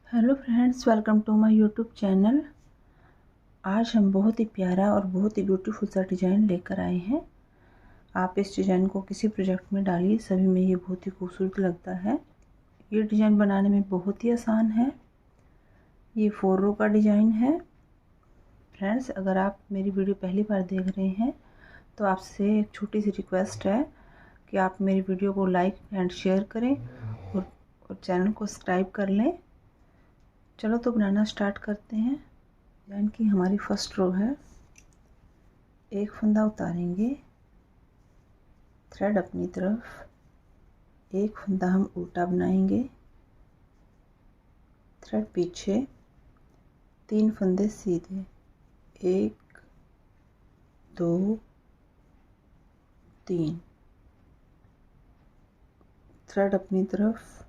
Hello friends, welcome to my YouTube channel. आज हम बहुत ही प्यारा और बहुत ही ब्यूटीफुल सा डिज़ाइन लेकर आए हैं। आप इस डिज़ाइन को किसी प्रोजेक्ट में डालिए, सभी में ये बहुत ही खूबसूरत लगता है। ये डिज़ाइन बनाने में बहुत ही आसान है। ये 4 रो का डिज़ाइन है। फ्रेंड्स, अगर आप मेरी वीडियो पहली बार देख रहे हैं तो आपसे एक छोटी सी रिक्वेस्ट है कि आप मेरी वीडियो को लाइक एंड शेयर करें और चैनल को सब्सक्राइब कर लें। चलो तो बनाना स्टार्ट करते हैं। डिज़ाइन की हमारी फर्स्ट रो है। एक फंदा उतारेंगे, थ्रेड अपनी तरफ, एक फंदा हम उल्टा बनाएंगे, थ्रेड पीछे, 3 फंदे सीधे, 1 2 3, थ्रेड अपनी तरफ,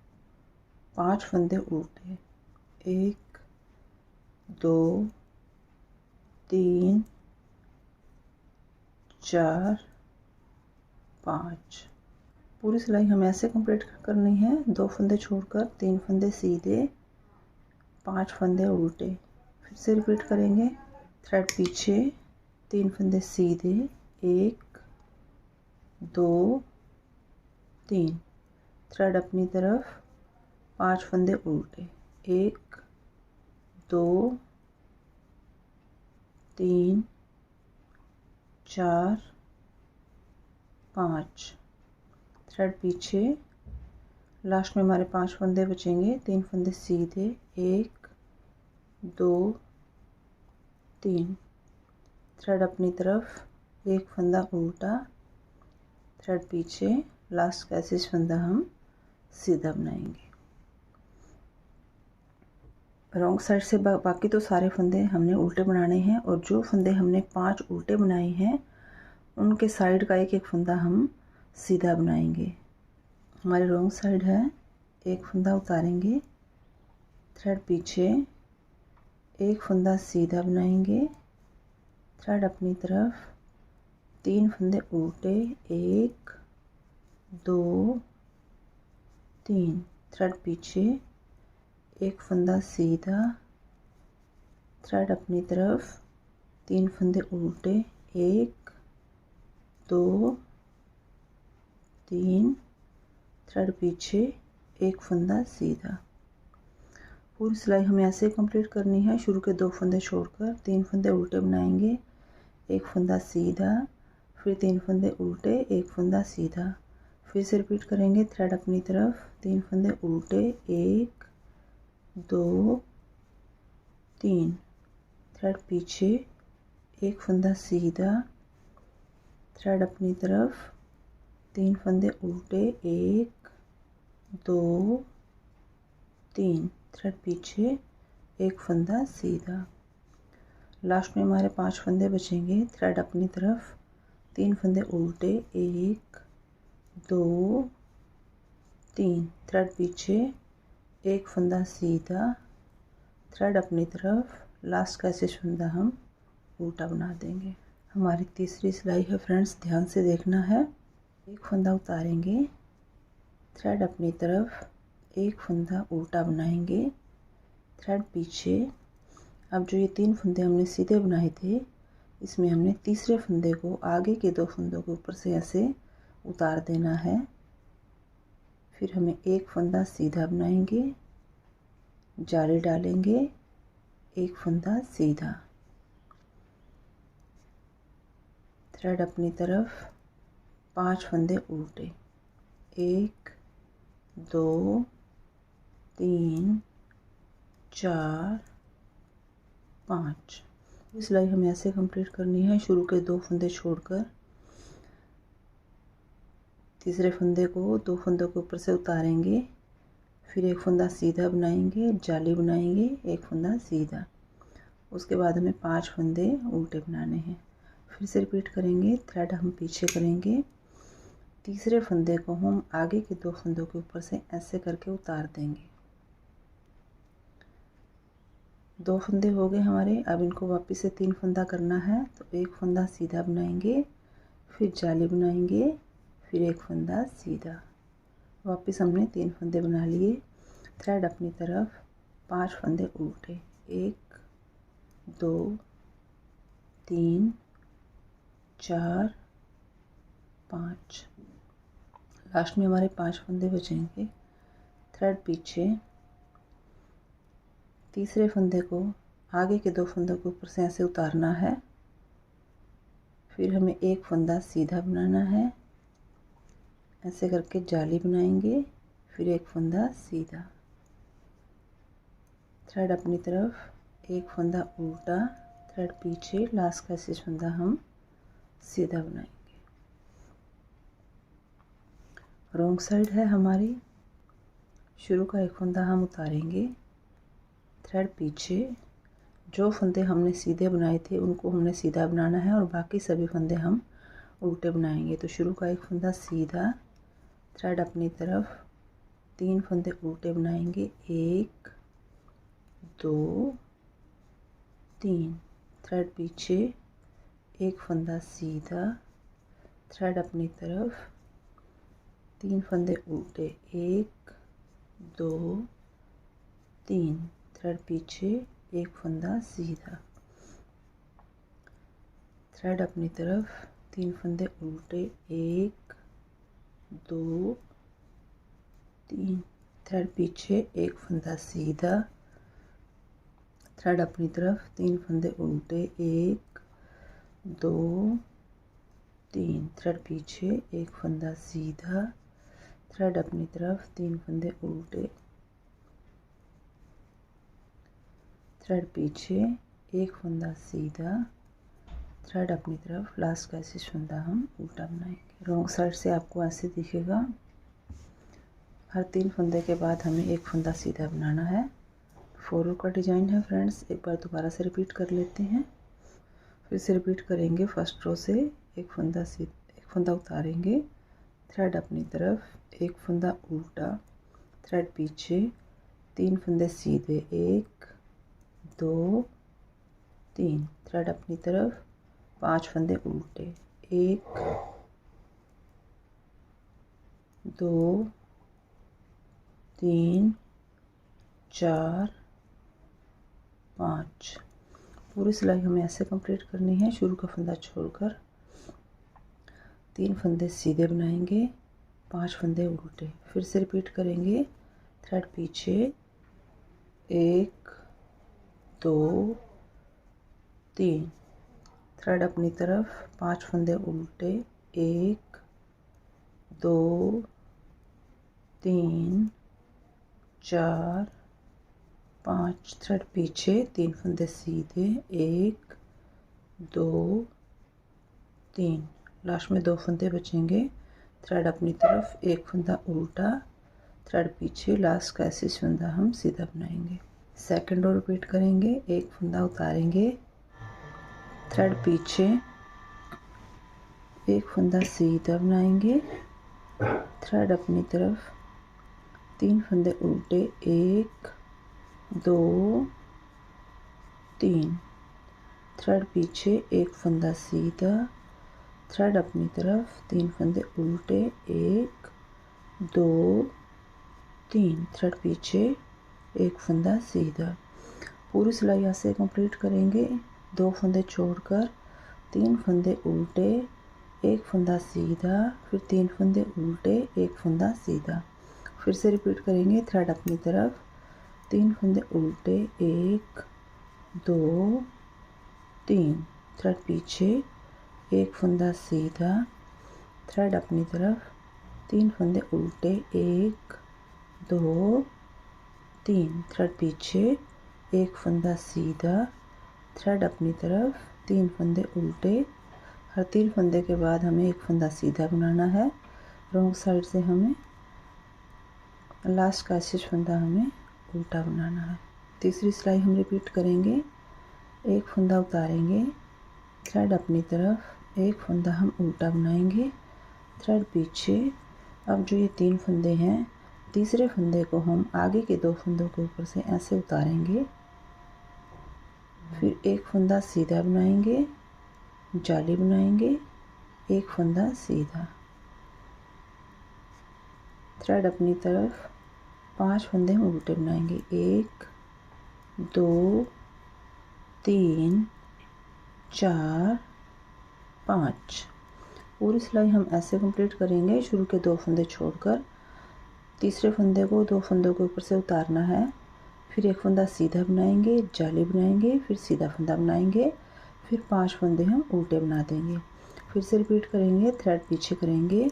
5 फंदे उल्टे, 1 2 3 4 5। पूरी सिलाई हमें ऐसे कंप्लीट करनी है। 2 फंदे छोड़कर 3 फंदे सीधे, 5 फंदे उल्टे। फिर से रिपीट करेंगे। थ्रेड पीछे, 3 फंदे सीधे, 1 2 3, थ्रेड अपनी तरफ, 5 फंदे उल्टे, 1 2 3 4 5, थ्रेड पीछे। लास्ट में हमारे 5 फंदे बचेंगे, 3 फंदे सीधे, 1 2 3, थ्रेड अपनी तरफ, 1 फंदा उल्टा, थ्रेड पीछे, लास्ट का ऐसे फंदा हम सीधा बनाएंगे। रॉन्ग साइड से बाकी तो सारे फंदे हमने उल्टे बनाने हैं और जो फंदे हमने 5 उल्टे बनाए हैं उनके साइड का एक एक फंदा हम सीधा बनाएंगे। हमारी रॉन्ग साइड है। एक फंदा उतारेंगे, थ्रेड पीछे, एक फंदा सीधा बनाएंगे, थ्रेड अपनी तरफ, 3 फंदे उल्टे, 1 2 3, थ्रेड पीछे, एक फंदा सीधा, थ्रेड अपनी तरफ, 3 फंदे उल्टे, 1 2 3, थ्रेड पीछे, एक फंदा सीधा। पूरी सिलाई हमें ऐसे कंप्लीट करनी है। शुरू के 2 फंदे छोड़कर 3 फंदे उल्टे बनाएंगे, एक फंदा सीधा, फिर 3 फंदे उल्टे, एक फंदा सीधा। फिर से रिपीट करेंगे। थ्रेड अपनी तरफ, 3 फंदे उल्टे, 1 2 3, थ्रेड पीछे, एक फंदा सीधा, थ्रेड अपनी तरफ, 3 फंदे उल्टे, 1 2 3, थ्रेड पीछे, एक फंदा सीधा। लास्ट में हमारे 5 फंदे बचेंगे। थ्रेड अपनी तरफ, 3 फंदे उल्टे, 1 2 3, थ्रेड पीछे, एक फंदा सीधा, थ्रेड अपनी तरफ, लास्ट का ऐसे फंदा हम उल्टा बना देंगे। हमारी तीसरी सिलाई है फ्रेंड्स, ध्यान से देखना है। एक फंदा उतारेंगे, थ्रेड अपनी तरफ, एक फंदा उल्टा बनाएंगे, थ्रेड पीछे। अब जो ये 3 फंदे हमने सीधे बनाए थे, इसमें हमने तीसरे फंदे को आगे के 2 फंदों के ऊपर से ऐसे उतार देना है। फिर हमें एक फंदा सीधा बनाएंगे, जाली डालेंगे, एक फंदा सीधा, थ्रेड अपनी तरफ, 5 फंदे उल्टे, 1 2 3 4 5। सिलाई हमें ऐसे कंप्लीट करनी है। शुरू के 2 फंदे छोड़कर तीसरे फंदे को 2 फंदों के ऊपर से उतारेंगे, फिर एक फंदा सीधा बनाएंगे, जाली बनाएंगे, एक फंदा सीधा। उसके बाद हमें 5 फंदे उल्टे बनाने हैं। फिर से रिपीट करेंगे। थ्रेड हम पीछे करेंगे, तीसरे फंदे को हम आगे के 2 फंदों के ऊपर से ऐसे करके उतार देंगे। 2 फंदे हो गए हमारे। अब इनको वापस से 3 फंदा करना है, तो एक फंदा सीधा बनाएंगे, फिर जाली बनाएंगे, फिर एक फंदा सीधा। वापस हमने 3 फंदे बना लिए। थ्रेड अपनी तरफ, 5 फंदे उल्टे, 1 2 3 4 5। लास्ट में हमारे 5 फंदे बचेंगे। थ्रेड पीछे, तीसरे फंदे को आगे के 2 फंदों के ऊपर से ऐसे उतारना है। फिर हमें एक फंदा सीधा बनाना है, ऐसे करके जाली बनाएंगे, फिर एक फंदा सीधा, थ्रेड अपनी तरफ, एक फंदा उल्टा, थ्रेड पीछे, लास्ट का शेष फंदा हम सीधा बनाएंगे। रॉन्ग साइड है हमारी, शुरू का एक फंदा हम उतारेंगे, थ्रेड पीछे, जो फंदे हमने सीधे बनाए थे उनको हमने सीधा बनाना है और बाकी सभी फंदे हम उल्टे बनाएंगे। तो शुरू का एक फंदा सीधा, थ्रेड अपनी तरफ, 3 फंदे उल्टे बनाएंगे, 1 2 3, थ्रेड पीछे, एक फंदा सीधा, थ्रेड अपनी तरफ, 3 फंदे उल्टे, 1 2 3, थ्रेड पीछे, एक फंदा सीधा, थ्रेड अपनी तरफ, 3 फंदे उल्टे, 1 2 3, थ्रेड पीछे, एक फंदा सीधा, थ्रेड अपनी तरफ, 3 फंदे उल्टे, 1 2 3, थ्रेड पीछे, एक फंदा सीधा, थ्रेड अपनी तरफ, 3 फंदे उल्टे, थ्रेड पीछे, एक फंदा सीधा, थ्रेड अपनी तरफ, लास्ट का शेष फंदा हम उल्टा बनाएंगे। रॉन्ग साइड से आपको ऐसे दिखेगा। हर 3 फंदे के बाद हमें एक फंदा सीधा बनाना है। 4 रो का डिजाइन है फ्रेंड्स, एक बार दोबारा से रिपीट कर लेते हैं। फिर से रिपीट करेंगे। फर्स्ट रो से एक फंदा उतारेंगे, थ्रेड अपनी तरफ, एक फंदा उल्टा, थ्रेड पीछे, 3 फंदे सीधे, 1 2 3, थ्रेड अपनी तरफ, 5 फंदे उल्टे, 1 2 3 4 5। पूरी सिलाई हमें ऐसे कंप्लीट करनी है। शुरू का फंदा छोड़कर 3 फंदे सीधे बनाएंगे, 5 फंदे उल्टे। फिर से रिपीट करेंगे। थ्रेड पीछे, 1 2 3, थ्रेड अपनी तरफ, 5 फंदे उल्टे, 1 2 3 4 5, थ्रेड पीछे, 3 फंदे सीधे, 1 2 3, लास्ट में 2 फंदे बचेंगे। थ्रेड अपनी तरफ, एक फंदा उल्टा, थ्रेड पीछे, लास्ट का ऐसे फंदा हम सीधा बनाएंगे। सेकंड रो रिपीट करेंगे। एक फंदा उतारेंगे, थ्रेड पीछे, एक फंदा सीधा बनाएंगे, थ्रेड अपनी तरफ, 3 फंदे उल्टे, 1 2 3, थ्रेड पीछे, एक फंदा सीधा, थ्रेड अपनी तरफ, 3 फंदे उल्टे, 1 2 3, थ्रेड पीछे, एक फंदा सीधा। पूरी सिलाई ऐसे कंप्लीट करेंगे। 2 फंदे छोड़कर 3 फंदे उल्टे, एक फंदा सीधा, फिर 3 फंदे उल्टे, एक फंदा सीधा। फिर से रिपीट करेंगे। थ्रेड अपनी तरफ, 3 फंदे उल्टे, 1 2 3, थ्रेड पीछे, एक फंदा सीधा, थ्रेड अपनी तरफ, 3 फंदे उल्टे, 1 2 3, थ्रेड पीछे, एक फंदा सीधा, थ्रेड अपनी तरफ, 3 फंदे उल्टे। हर 3 फंदे के बाद हमें एक फंदा सीधा बनाना है। रॉन्ग साइड से हमें लास्ट का शेष फंदा हमें उल्टा बनाना है। तीसरी सिलाई हम रिपीट करेंगे। एक फंदा उतारेंगे, थ्रेड अपनी तरफ, एक फंदा हम उल्टा बनाएंगे, थ्रेड पीछे। अब जो ये 3 फंदे हैं, तीसरे फंदे को हम आगे के 2 फंदों के ऊपर से ऐसे उतारेंगे, फिर एक फंदा सीधा बनाएंगे, जाली बनाएंगे, एक फंदा सीधा, थ्रेड अपनी तरफ, 5 फंदे हम उल्टे बनाएंगे, 1 2 3 4 5। पूरी सिलाई हम ऐसे कंप्लीट करेंगे। शुरू के 2 फंदे छोड़कर तीसरे फंदे को 2 फंदों के ऊपर से उतारना है, फिर एक फंदा सीधा बनाएंगे, जाली बनाएंगे, फिर सीधा फंदा बनाएंगे, फिर 5 फंदे हम उल्टे बना देंगे। फिर से रिपीट करेंगे, थ्रेड पीछे करेंगे,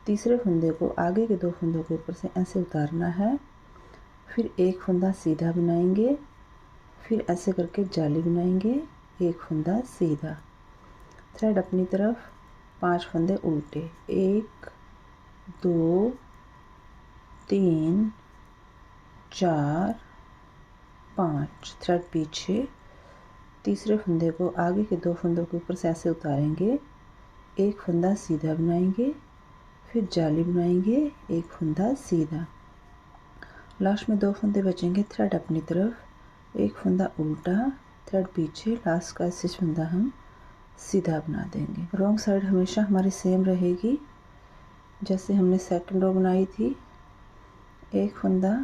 तीसरे फंदे को आगे के 2 फंदों के ऊपर से ऐसे उतारना है, फिर एक फंदा सीधा बनाएंगे, फिर ऐसे करके जाली बनाएंगे, एक फंदा सीधा, थ्रेड अपनी तरफ, 5 फंदे उल्टे, 1 2 3 4 5, थ्रेड पीछे, तीसरे फंदे को आगे के 2 फंदों के ऊपर से ऐसे उतारेंगे, एक फंदा सीधा बनाएंगे, फिर जाली बनाएंगे, एक फंदा सीधा, लास्ट में 2 फंदे बचेंगे, थ्रेड अपनी तरफ, एक फंदा उल्टा, थ्रेड पीछे, लास्ट का स्टिच फंदा हम सीधा बना देंगे। रॉन्ग साइड हमेशा हमारी सेम रहेगी जैसे हमने सेकंड रो बनाई थी। एक फंदा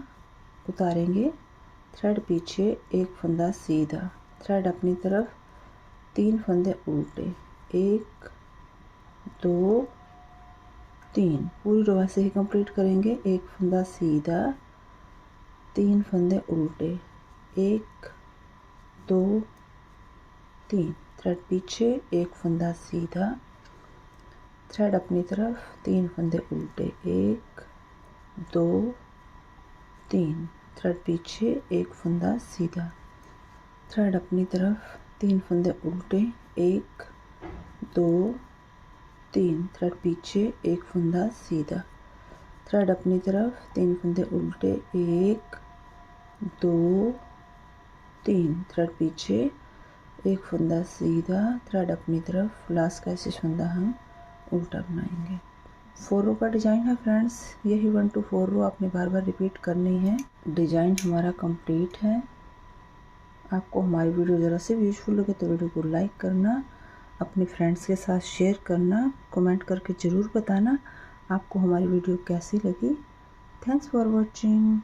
उतारेंगे, थ्रेड पीछे, एक फंदा सीधा, थ्रेड अपनी तरफ, 3 फंदे उल्टे, 1 2 3। पूरी रो ऐसे ही कंप्लीट करेंगे। एक फंदा सीधा, 3 फंदे उल्टे, 1 2 3, थ्रेड पीछे, एक फंदा सीधा, थ्रेड अपनी तरफ, 3 फंदे उल्टे, 1 2 3, थ्रेड पीछे, एक फंदा सीधा, थ्रेड अपनी तरफ, 3 फंदे उल्टे, 1 2 3, थ्रेड पीछे, एक फंदा सीधा, थ्रेड अपनी तरफ, 3 फंदे उल्टे, 1 2 3, थ्रेड पीछे, एक फंदा सीधा, थ्रेड अपनी तरफ, लास्ट का स्टिच फंदा हम उल्टा बनाएंगे। 4 रो का डिजाइन है फ्रेंड्स। यही 1 to 4 रो आपने बार बार रिपीट करनी है। डिजाइन हमारा कंप्लीट है। आपको हमारी वीडियो ज़रा से भी यूजफुल लगे तो वीडियो को लाइक करना, अपने फ्रेंड्स के साथ शेयर करना, कमेंट करके ज़रूर बताना आपको हमारी वीडियो कैसी लगी। Thanks for watching.